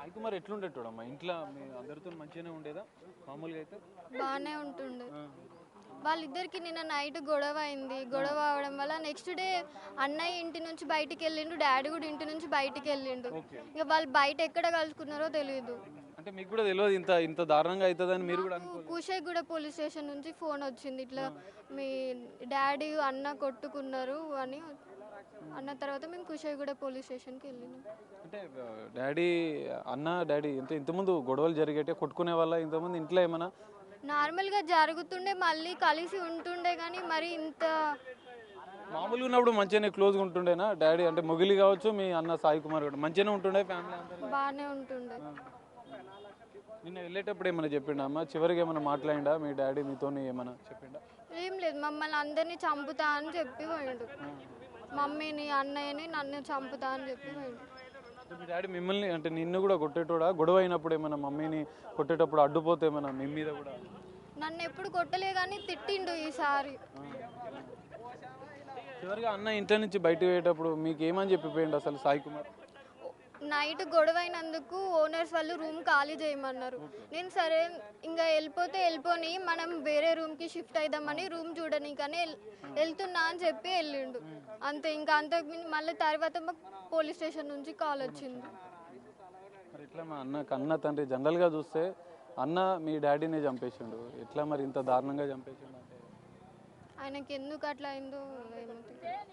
సాయి కుమార్ ఎట్లుండేటోడమ్మా ఇంట్లో మీ అందరితో మంచిగానే ఉండేదా మామూలుగా అయితే? బాగానే ఉంటుండే. వాళ్ళిద్దరికి నిన్న నైట్ గొడవ అయింది. గొడవ అవడం వల్ల నెక్స్ట్ డే అన్నయ్య ఇంటి నుంచి బయటికి వెళ్ళిండు, డాడీ కూడా ఇంటి నుంచి బయటికి వెళ్ళిండు. ఇక వాళ్ళు బయట ఎక్కడ కలుసుకున్నారో తెలియదు. అంటే మీకు కూడా తెలియదు ఇంత ఇంత దారుణంగా అవుతుందని మీరు కూడా అనుకోలేదు? కుషాయిగూడ పోలీస్ స్టేషన్ నుంచి ఫోన్ వచ్చింది, ఇట్లా మీ డాడీ అన్న కొట్టుకున్నారు అని. అన్న తర్వాత మేము కుషాయిగూడ పోలీస్ స్టేషన్కి వెళ్ళినాం. అంటే డాడీ అంటే ఇంతకుముందు గొడవలు జరిగేటే కొట్టుకునే వాళ్ళ ఇంతకుముందు ఇంట్లో ఏమైనా? నార్మల్గా జరుగుతుండే, మళ్ళీ కలిసి ఉంటుండే, కానీ మరి ఇంత మామూలుగా ఉన్నప్పుడు మంచిగానే క్లోజ్గా ఉంటుండేనా డాడీ? అంటే మొగిలి కావచ్చు మీ అన్న సాయి కుమార్ కూడా మంచిగానే ఉంటుండే ఫ్యామిలీ అందరూ? బాగానే ఉంటుండే. నిన్న వెళ్ళేటప్పుడు ఏమైనా చెప్పిండా అమ్మ? చివరికి ఏమైనా మాట్లాడిండా మీ డాడీ మీతో ఏమైనా చెప్పిండా? ఏం లేదు, మమ్మల్ని అందరినీ చంపుతా అని చెప్పి పోయిండు. మమ్మీని అన్నయ్యని నన్ను చంపుతా అని చెప్పి పోయిండు. మీ డాడీ మిమ్మల్ని అంటే నిన్ను కూడా కొట్టేటోడా? గొడవ అయినప్పుడు ఏమైనా మమ్మీని కొట్టేటప్పుడు అడ్డుపోతే ఏమైనా మీ మీద కూడా? నన్ను ఎప్పుడు కొట్టలే కానీ తిట్టిండు ఈసారి. చివరిగా అన్న ఇంట్లో నుంచి బయటకు పోయేటప్పుడు మీకు ఏమని చెప్పిపోయిండు అసలు సాయి కుమార్? నైట్ గొడవ అయినందుకు ఓనర్స్ వాళ్ళు రూమ్ ఖాళీ చేయమన్నారు. నేను సరే ఇంకా వెళ్ళిపోతే వెళ్ళిపోని, మనం వేరే రూమ్కి షిఫ్ట్ అవుదామని రూమ్ చూడనీకని వెళ్తున్నా అని చెప్పి వెళ్ళిండు అంతే. ఇంకా అంతకు మళ్ళీ తర్వాత పోలీస్ స్టేషన్ నుంచి కాల్ వచ్చింది. మరి ఇట్లా మా అన్న తండ్రి జనరల్గా చూస్తే అన్న మీ డాడీనే చంపేసిండు, ఎట్లా మరి ఇంత దారుణంగా చంపేసిండు అంటే? ఆయనకి ఎందుకు అట్లా అయిందో ఏమో తెలియదు.